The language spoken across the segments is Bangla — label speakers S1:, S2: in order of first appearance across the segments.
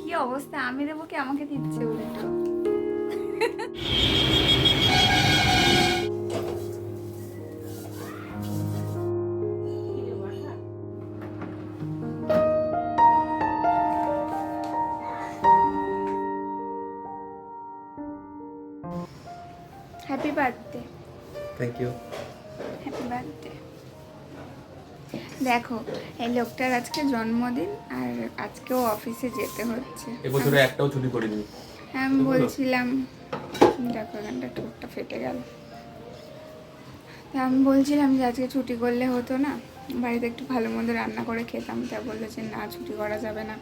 S1: কি অবস্থা, আমি দেবো কি আমাকে দিচ্ছে উল্টো। Happy birthday.
S2: Thank you.
S1: Happy birthday. দেখো এই লোকটার আজকে জন্মদিন আর আজকেও অফিসে যেতে হচ্ছে।
S2: এবছরে একটাও ছুটি করিনি।
S1: আমি বলছিলাম, দেখো এখানটা ঠোঁটটা ফেটে গেল। তা আমি বলছিলাম যে আজকে ছুটি করলে হতো না, বাড়িতে একটু ভালো মন্দ রান্না করে খেতাম। তা বললো যে না, ছুটি করা যাবে না,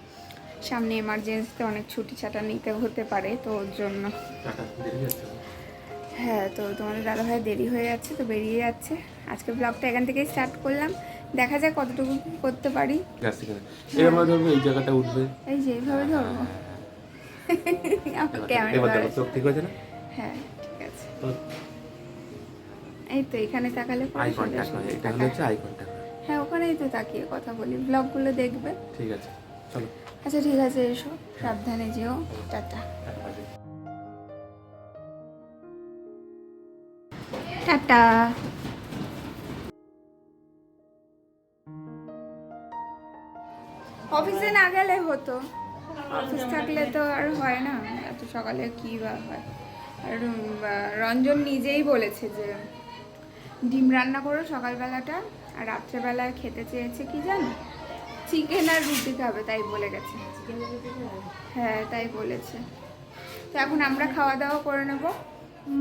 S1: সামনে এমার্জেন্সিতে অনেক ছুটি ছাটা নিতে হতে পারে, তো ওর জন্য। হ্যাঁ, তো তোমাদের দাদাভাই দেরি হয়ে যাচ্ছে, তো বেরিয়ে যাচ্ছে। আজকে ব্লগটা এখান থেকেই স্টার্ট করলাম, দেখা যাক কতটুকু করতে পারি।
S2: এবার ধরবো এই জায়গাটা উঠবে,
S1: এই যে এইভাবে ধরবো।
S2: এবার দেখো চোখ ঠিক আছে না?
S1: হ্যাঁ ঠিক আছে। এই তো এখানে তাকালে
S2: আই কন্টাক্ট হয়, এটা হচ্ছে আই কন্টাক্ট।
S1: হ্যাঁ ওখানেই তো তাকিয়ে কথা বলি, ব্লগগুলো দেখবে।
S2: ঠিক আছে চলো।
S1: আচ্ছা ঠিক আছে, এসো, সাবধানে যেও, টাটা। টাটা। অফিসে না গেলে হতো, অফিস থাকলে তো আর হয় না, এত সকালে কি বা হয়। আর রঞ্জন নিজেই বলেছে যে ডিম রান্না করো সকালবেলাটা, আর রাত্রেবেলায় খেতে চেয়েছে কি জানো, চিকেন আর রুটি খাবে, তাই বলে গেছে। হ্যাঁ তাই বলেছে। তো এখন আমরা খাওয়া দাওয়া করে নেব।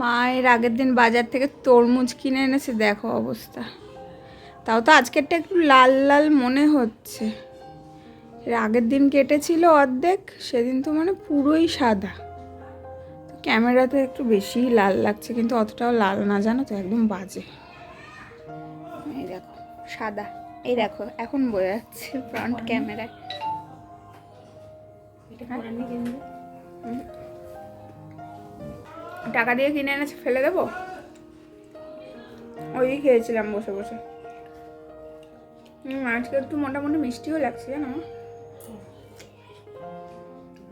S1: মায়ের আগের দিন বাজার থেকে তরমুজ কিনে এনেছে, দেখো অবস্থা। তাও তো আজকেরটা একটু লাল লাল মনে হচ্ছে, এর আগের দিন কেটেছিল অর্ধেক, সেদিন তো মানে পুরোই সাদা। ক্যামেরাতে একটু বেশিই লাল লাগছে, কিন্তু অতটাও লাল না জানো তো, একদম বাজে। এই দেখো সাদা, এই দেখো এখন বোঝা যাচ্ছে ফ্রন্ট ক্যামেরায়। টাকা দিয়ে কিনে এনেছে, ফেলে দেবো? ওই খেয়েছিলাম বসে বসে। আজকে একটু মোটামুটি মিষ্টিও লাগছে জানো,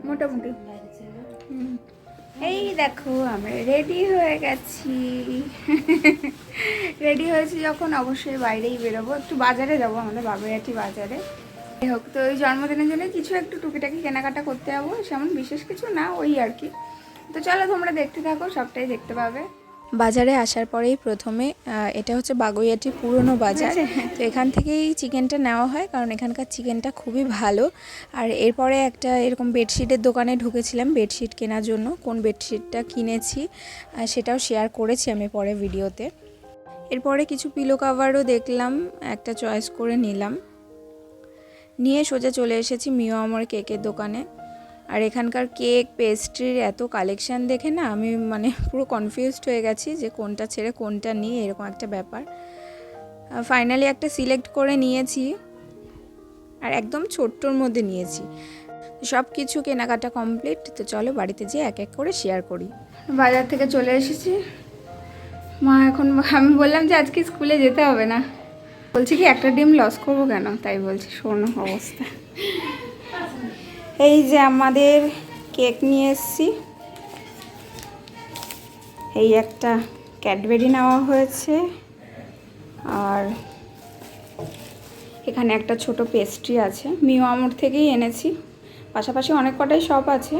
S1: মোটামুটি। এই দেখো আমরা রেডি হয়ে গেছি। রেডি হয়েছি যখন অবশ্যই বাইরেই বেরোবো, একটু বাজারে যাবো, আমাদের বাবুইয়াটি বাজারে। যাই হোক, তো ওই জন্মদিনের জন্য কিছু একটু টুকিটাকি কেনাকাটা করতে যাবো, সেমন বিশেষ কিছু না, ওই আর কি। তো চলো তোমরা দেখতে থাকো, সবটাই দেখতে পাবে।
S3: বাজারে আসার পরেই প্রথমে এটা হচ্ছে বাগুইআটি পুরনো বাজার, তো এখান থেকেই চিকেনটা নেওয়া হয়, কারণ এখানকার চিকেনটা খুবই ভালো। আর এরপরে একটা এরকম বেডশিটের দোকানে ঢুকেছিলাম বেডশিট কেনার জন্য। কোন বেডশিটটা কিনেছি সেটাও শেয়ার করেছি আমি পরে ভিডিওতে। এরপরে কিছু পিলো কাভারও দেখলাম, একটা চয়েস করে নিলাম, নিয়ে সোজা চলে এসেছি মিও আমার কেকের দোকানে। আর এখানকার কেক পেস্ট্রির এত কালেকশান দেখে না আমি মানে পুরো কনফিউজড হয়ে গেছি যে কোনটা ছেড়ে কোনটা নিয়ে, এরকম একটা ব্যাপার। ফাইনালি একটা সিলেক্ট করে নিয়েছি, আর একদম ছোট্টর মধ্যে নিয়েছি। সব কিছু কেনাকাটা কমপ্লিট, তো চলো বাড়িতে যেয়ে এক এক করে শেয়ার করি।
S1: বাজার থেকে চলে এসেছি। মা এখন, আমি বললাম যে আজকে স্কুলে যেতে হবে না, বলছি কি একটা ডিম লস করবো কেন, তাই বলছি। শোনো অবস্থা, এই যে আমাদের কেক নিয়ে এসেছি, এই একটা ক্যাডবেরি নেওয়া হয়েছে, আর এখানে একটা ছোট পেস্ট্রি আছে, মিও আমর থেকেই এনেছি। পাশাপাশি অনেক কটাই শপ আছে,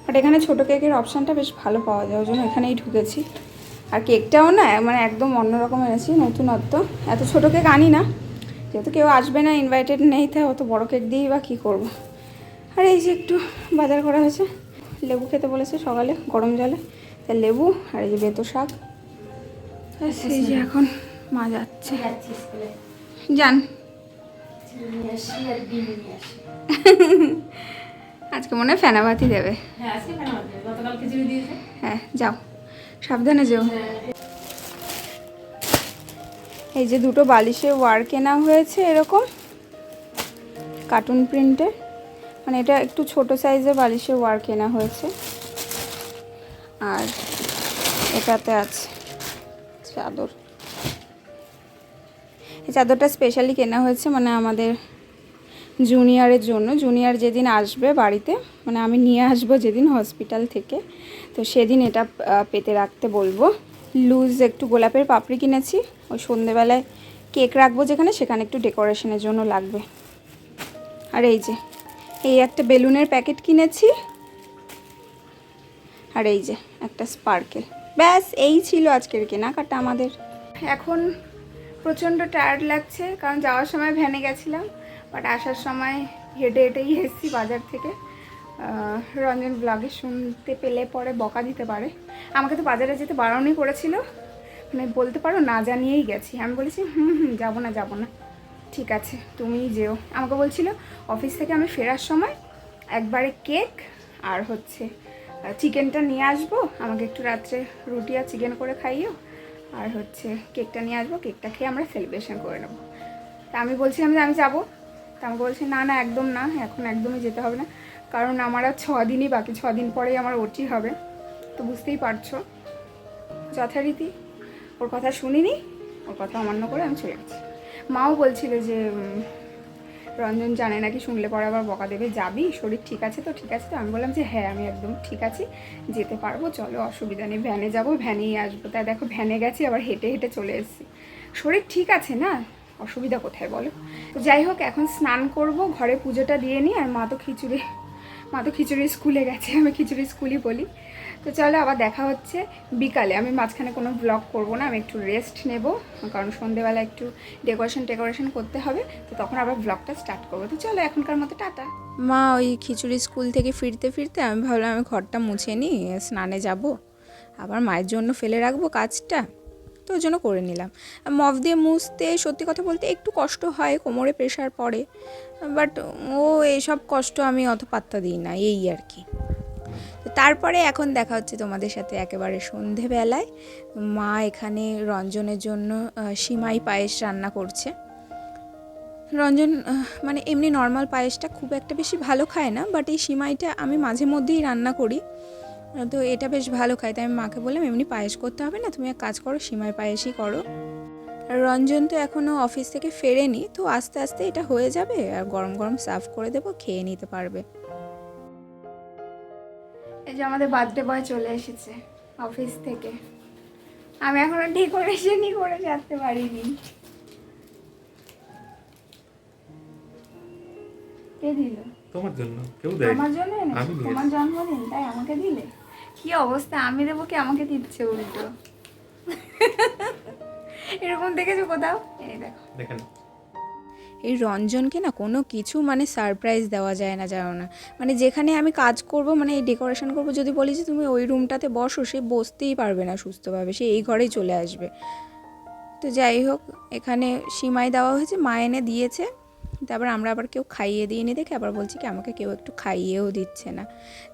S1: বাট এখানে ছোটো কেকের অপশানটা বেশ ভালো পাওয়া যায়, ওই জন্য এখানেই ঢুকেছি। আর কেকটাও না মানে একদম অন্যরকম এনেছি, নতুনত্ব। এত ছোটো কেক আনি না, যেহেতু কেউ আসবে না, ইনভাইটেড নেই, তাই অত বড় কেক দিয়েই বা কী করবো। আর এই যে একটু বাজার করা হয়েছে, লেবু খেতে বলেছে সকালে গরম জলে, তাই লেবু, আর এই যে বেতো শাক। সেই যে এখন মা যাচ্ছে, যান। আজকে মনে হয় ফেনাবাতি দেবে। হ্যাঁ যাও, সাবধানে যেও। এই যে দুটো বালিশে ওয়ার কেনা হয়েছে, এরকম কার্টুন প্রিন্টের, মানে এটা একটু ছোট সাইজের বালিশের ওয়ার কেনা হয়েছে। আর এটাতে আছে চাদর, এই চাদরটা স্পেশালি কেনা হয়েছে, মানে আমাদের জুনিয়রের জন্য। জুনিয়র যেদিন আসবে বাড়িতে, মানে আমি নিয়ে আসবো যেদিন হসপিটাল থেকে, তো সেদিন এটা পেতে রাখতে বলবো। লুজ একটু গোলাপের পাপড়ি কিনেছি, ওই সন্ধেবেলায় কেক রাখবো যেখানে, সেখানে একটু ডেকোরেশনের জন্য লাগবে। আর এই যে এই একটা বেলুনের প্যাকেট কিনেছি, আর এই যে একটা স্পার্কেল। ব্যাস এই ছিল আজকের কেনাকাটা আমাদের। এখন প্রচণ্ড টায়ার্ড লাগছে, কারণ যাওয়ার সময় ভ্যানে গেছিলাম, বাট আসার সময় হেঁটে হেঁটেই এসেছি বাজার থেকে। রঞ্জন ব্লগে শুনতে পেলে পরে বকা দিতে পারে। আমাকে তো বাজারে যেতে বারণই করেছিল, মানে বলতে পারো না জানিয়েই গেছি। আমি বলেছি যাবো না, ঠিক আছে তুমিই যেও। আমাকে বলছিল অফিস থেকে আমি ফেরার সময় একবারে কেক আর হচ্ছে চিকেনটা নিয়ে আসবো, আমাকে একটু রাত্রে রুটি আর চিকেন করে খাইও, আর হচ্ছে কেকটা নিয়ে আসবো, কেকটা খেয়ে আমরা সেলিব্রেশন করে নেবো। তা আমি বলছিলাম যে আমি যাবো, তা আমাকে বলছি না একদম না, এখন একদমই যেতে হবে না, কারণ আমার আর 6 দিনই বাকি, 6 দিন পরেই আমার ওটি হবে। তো বুঝতেই পারছো, যথারীতি ওর কথা শুনিনি, ওর কথা অমান্য করে আমি চলে গেছি। মাও বলছিল যে রঞ্জন জানে নাকি, শুনলে পরে আবার বকা দেবে, যাবি, শরীর ঠিক আছে তো? ঠিক আছে তো? আমি বললাম যে হ্যাঁ আমি একদম ঠিক আছি, যেতে পারবো, চলো অসুবিধা নেই, ভ্যানে যাবো, ভ্যানেই আসবো। তাই দেখো ভ্যানে গেছি, আবার হেঁটে হেঁটে চলে এসেছি। শরীর ঠিক আছে না, অসুবিধা কোথায় বলো? তো যাই হোক, এখন স্নান করব, ঘরে পুজোটা দিয়ে নিই। আর মা তো খিচুড়ি স্কুলে গেছে, আমি খিচুড়ি স্কুলই বলি। তো চলো আবার দেখা হচ্ছে বিকালে। আমি মাঝখানে কোনো ব্লগ করব না, আমি একটু রেস্ট নেব, কারণ সন্ধেবেলা একটু ডেকোরেশন করতে হবে, তো তখন আবার ব্লগটা স্টার্ট করবো। তো চলো এখনকার মতো টাটা।
S3: মা ওই খিচুড়ি স্কুল থেকে ফিরতে ফিরতে আমি ভাবলাম আমি ঘরটা মুছে নিই, স্নানে যাব, আবার মায়ের জন্য ফেলে রাখবো কাজটা, তো ওই জন্য করে নিলাম। মফ দিয়ে মুছতে সত্যি কথা বলতে একটু কষ্ট হয়, কোমরে প্রেশার পড়ে, বাট ও এইসব কষ্ট আমি অত পাত্তা দিই না, এই আর কি। তো তারপরে এখন দেখা হচ্ছে তোমাদের সাথে একেবারে সন্ধেবেলায়। মা এখানে রঞ্জনের জন্য সিমাই পায়েস রান্না করছে। রঞ্জন মানে এমনি নর্মাল পায়েসটা খুব একটা বেশি ভালো খায় না, বাট এই সিমাইটা আমি মাঝে মধ্যেই রান্না করি, তো এটা বেশ ভালো খায়। তাই আমি মাকে বললাম এমনি পায়েস করতে হবে না, তুমি এক কাজ করো সিমাই পায়েসই করো। রঞ্জন তো এখনও অফিস থেকে ফেরেনি, তো আস্তে আস্তে এটা হয়ে যাবে, আর গরম গরম সার্ভ করে দেবো, খেয়ে নিতে পারবে।
S1: এই যে আমাদের বার্থডে বয় চলে এসেছে অফিস থেকে, আমি এখনো ডেকোরেশনই করে যেতে পারিনি। কে দিল?
S2: তোমার জন্য কেউ দেয়?
S1: আমার জন্য এনেছো?
S2: আমি দিয়েছি।
S1: তোমার জন্মদিন তাই আমাকে দিলে? কি অবস্থা, আমি দেবো কি আমাকে দিচ্ছে উল্টো? এরকম দেখেছো কোথাও? এই দেখো,
S2: দেখেন
S3: এই রঞ্জনকে না কোনো কিছু মানে সারপ্রাইজ দেওয়া যায় না, জানো না, মানে যেখানে আমি কাজ করব, মানে এই ডেকোরেশন করব, যদি বলি যে তুমি ওই রুমটাতে বসো, সে বসতেই পারবে না সুস্থভাবে, সে এই ঘরেই চলে আসবে। তো যাই হোক, এখানে সিমাই দেওয়া হয়েছে, মা এনে দিয়েছে, তারপর আমরা আবার কেউ খাইয়ে দিইনি দেখে আবার বলছি কি আমাকে কেউ একটু খাইয়েও দিচ্ছে না।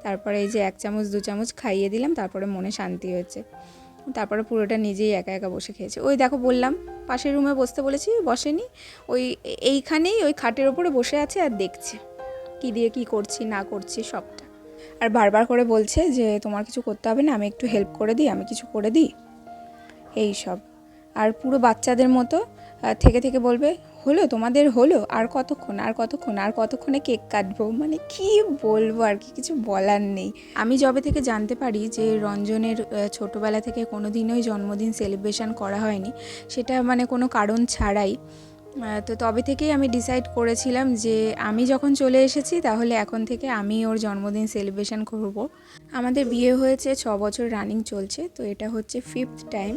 S3: তারপরে এই যে 1 চামচ 2 চামচ খাইয়ে দিলাম, তারপরে মনে শান্তি হয়েছে। তারপরে পুরোটা নিজেই একা একা বসে খেয়েছে। ওই দেখো বললাম পাশের রুমে বসতে বলেছি, বসেনি, ওই এইখানেই ওই খাটের ওপরে বসে আছে আর দেখছে কি দিয়ে কি করছি না করছি সবটা। আর বারবার করে বলছে যে তোমার কিছু করতে হবে না, আমি একটু হেল্প করে দিই, আমি কিছু করে দিই, এই সব। আর পুরো বাচ্চাদের মতো থেকে থেকে বলবে হলো তোমাদের, হলো আর কতক্ষণে কেক কাটবো, মানে কি বলবো আর কি, কিছু বলার নেই। আমি যবে থেকে জানতে পারি যে রঞ্জনের ছোটোবেলা থেকে কোনো দিনই জন্মদিন সেলিব্রেশন করা হয়নি, সেটা মানে কোনো কারণ ছাড়াই, তো তবে থেকেই আমি ডিসাইড করেছিলাম যে আমি যখন চলে এসেছি তাহলে এখন থেকে আমি ওর জন্মদিন সেলিব্রেশন করব। আমাদের বিয়ে হয়েছে 6 বছর রানিং চলছে, তো এটা হচ্ছে 5th টাইম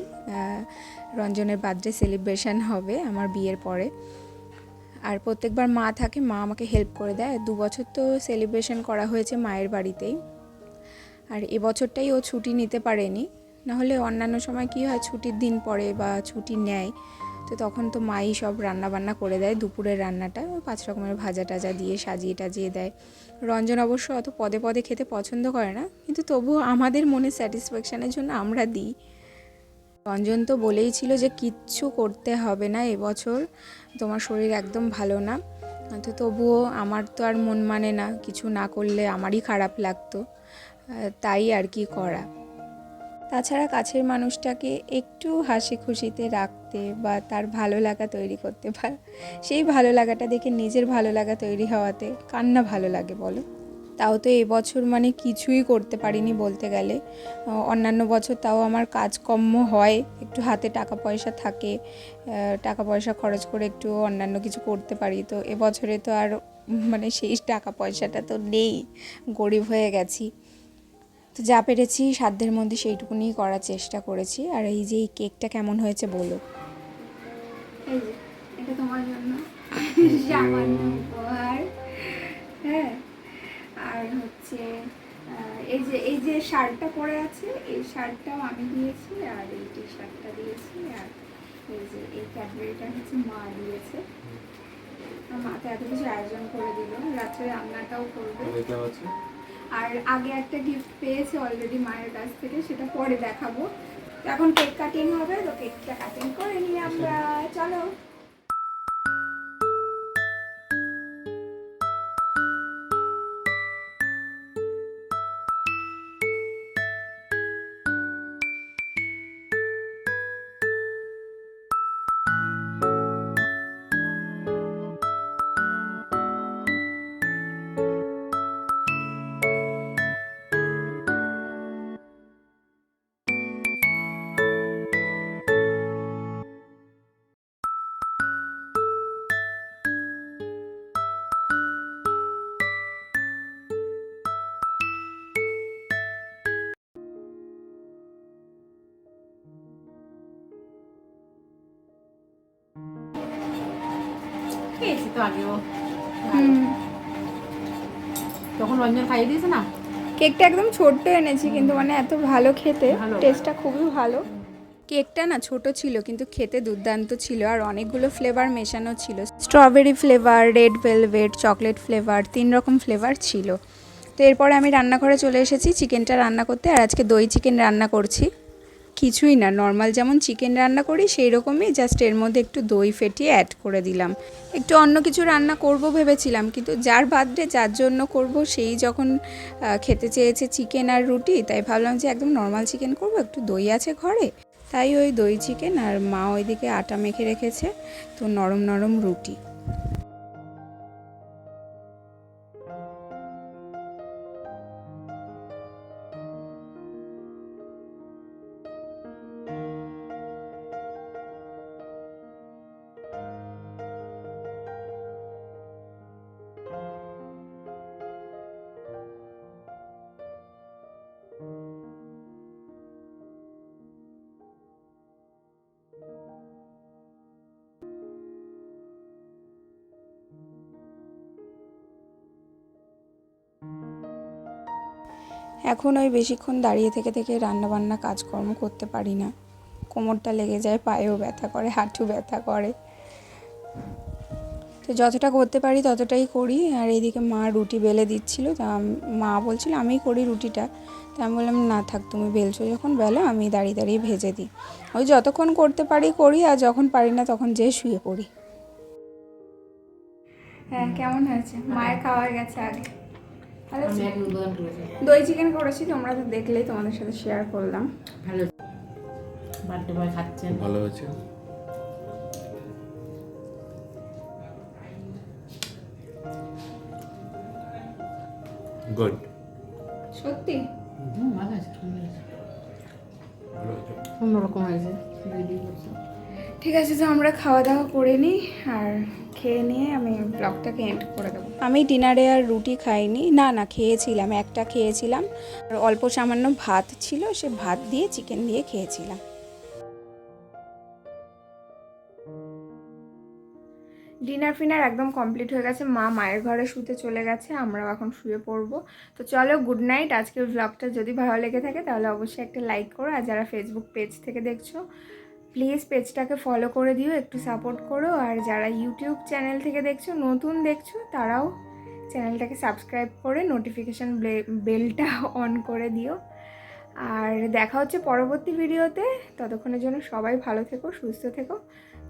S3: রঞ্জনের বার্থডে সেলিব্রেশন হবে আমার বিয়ের পরে। আর প্রত্যেকবার মা থাকে, মা আমাকে হেল্প করে দেয়। 2 বছর তো সেলিব্রেশন করা হয়েছে মায়ের বাড়িতেই, আর এবছরটাই ও ছুটি নিতে পারেনি, নাহলে অন্যান্য সময় কি হয় ছুটির দিন পড়ে বা ছুটি নেয়, তো তখন তো মাই সব রান্না বান্না করে দেয়, দুপুরের রান্নাটা 5 রকমের ভাজা টাজা দিয়ে সাজিয়ে টাজিয়ে দেয়। রঞ্জন অবশ্য অত পদে পদে খেতে পছন্দ করে না, কিন্তু তবুও আমাদের মনে স্যাটিসফ্যাকশানের জন্য আমরা দিই। রঞ্জন তো বলেই ছিল যে কিচ্ছু করতে হবে না এবছর, তোমার শরীর একদম ভালো না, তো তবুও আমার তো আর মন মানে না, কিছু না করলে আমারই খারাপ লাগতো, তাই আর কি করা। তাছাড়া কাছের মানুষটাকে একটু হাসি খুশিতে রাখতে বা তার ভালো লাগা তৈরি করতে সেই ভালো লাগাটা দেখে নিজের ভালো লাগা তৈরি হওয়াতে কার না ভালো লাগে বলো। তাও তো এবছর মানে কিছুই করতে পারিনি বলতে গেলে। অন্যান্য বছর তাও আমার কাজকর্ম হয়, একটু হাতে টাকা পয়সা থাকে, টাকা পয়সা খরচ করে একটু অন্যান্য কিছু করতে পারি। তো এবছরে তো আর মানে সেই টাকা পয়সাটা তো নেই, গরিব হয়ে গেছি। তো যা পেরেছি সাধ্যের মধ্যে সেইটুকুনি করার চেষ্টা করেছি। আর এই যে এই কেকটা কেমন হয়েছে বলো।
S1: এই যে এটা তোমার জন্য সামান্য উপহার। হ্যাঁ, আর হচ্ছে এই যে শার্টটা পরে আছে, এই শার্টটাও আমি দিয়েছি, আর এই টি শার্টটা দিয়েছি, আর এই যে এই ক্যাডবেরিটা হচ্ছে মা দিয়েছে। মা তো এত কিছু আয়োজন করে দিল, রাত্রে রান্নাটাও করবে। আর আগে একটা গিফট পেয়েছে অলরেডি মায়ের কাছ থেকে, সেটা পরে দেখাবো। তো এখন কেক কাটিং হবে, তো কেকটা কাটিং করে নিয়ে আমরা চলো।
S4: খেয়েছি তো আগেও, তখন রঞ্জন খাইয়ে দিয়েছে না।
S1: কেকটা একদম ছোট্ট এনেছি, কিন্তু মানে এত ভালো খেতে, টেস্টটা খুবই ভালো।
S3: কেকটা না ছোট ছিল কিন্তু খেতে দুর্দান্ত ছিল, আর অনেকগুলো ফ্লেভার মেশানো ছিল। Strawberry flavour, red velvet, chocolate flavour, 3 রকম ফ্লেভার ছিল। তো এরপরে আমি রান্নাঘরে চলে এসেছি চিকেনটা রান্না করতে। আর আজকে দই চিকেন রান্না করছি। কিছুই না, নর্মাল যেমন চিকেন রান্না করি সেই রকমই, জাস্ট এর মধ্যে একটু দই ফেটিয়ে অ্যাড করে দিলাম। একটু অন্য কিছু রান্না করব ভেবেছিলাম, কিন্তু যার বার্থডে যার জন্য করব সেই যখন খেতে চেয়েছে চিকেন আর রুটি, তাই ভাবলাম যে একদম নর্মাল চিকেন করব, একটু দই আছে ঘরে, তাই ওই দই চিকেন। আর মা ওইদিকে আটা মেখে রেখেছে, তো নরম নরম রুটি। এখন ওই বেশিক্ষণ দাঁড়িয়ে থেকে থেকে রান্নাবান্না কাজকর্ম করতে পারি না, কোমরটা লেগে যায়, পায়েও ব্যথা করে, হাঁটু ব্যথা করে। তো যতটা করতে পারি ততটাই করি। আর এইদিকে মা রুটি বেলে দিচ্ছিল, তা মা বলছিল আমিই করি রুটিটা। তা আমি বললাম না থাক, তুমি বেলছো যখন বেলো, আমি দাঁড়িয়ে দাঁড়িয়ে ভেজে দিই। ওই যতক্ষণ করতে পারি করি, আর যখন পারি না তখন যেয়ে শুয়ে পড়ি।
S1: হ্যাঁ, কেমন হয়েছে? মায়ের খাওয়া গেছে আগে। ভালো
S4: আমি
S1: ছিল?
S4: এক উদ্বোধন করেছি,
S1: দই চিকেন করেছি, তোমরা তো দেখলেই, তোমাদের সাথে শেয়ার করলাম।
S4: ভালো। বার্থডে বয় খাচ্ছেন।
S2: ভালো হয়েছে। গুড।
S1: সত্যি
S4: ভালো আছে,
S2: ভালো হয়েছে।
S4: অন্যরকম হয়েছে।
S1: ঠিক আছে, তো আমরা খাওয়া দাওয়া করে নিই, আর খেয়ে নিয়ে আমি ব্লগটাকে এন্ড করে দেবো।
S3: আমি ডিনারে আর রুটি খাইনি, না খেয়েছিলাম, একটা খেয়েছিলাম, আর অল্প সামান্য ভাত ছিল, সে ভাত দিয়ে চিকেন দিয়ে খেয়েছিলাম।
S1: ডিনার ফিনার একদম কমপ্লিট হয়ে গেছে, মা মায়ের ঘরে শুতে চলে গেছে, আমরাও এখন শুয়ে পড়বো। তো চলো, গুড নাইট। আজকের ব্লগটা যদি ভালো লেগে থাকে তাহলে অবশ্যই একটা লাইক করো, আর যারা ফেসবুক পেজ থেকে দেখছো প্লিজ পেজটাকে ফলো করে দিও, একটু সাপোর্ট করো। আর যারা ইউটিউব চ্যানেল থেকে দেখছো, নতুন দেখছো, তারাও চ্যানেলটাকে সাবস্ক্রাইব করে নোটিফিকেশান বেলটা অন করে দিও। আর দেখা হচ্ছে পরবর্তী ভিডিওতে, ততক্ষণের জন্য সবাই ভালো থেকো, সুস্থ থেকো।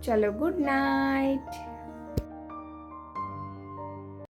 S1: চলো, গুড নাইট।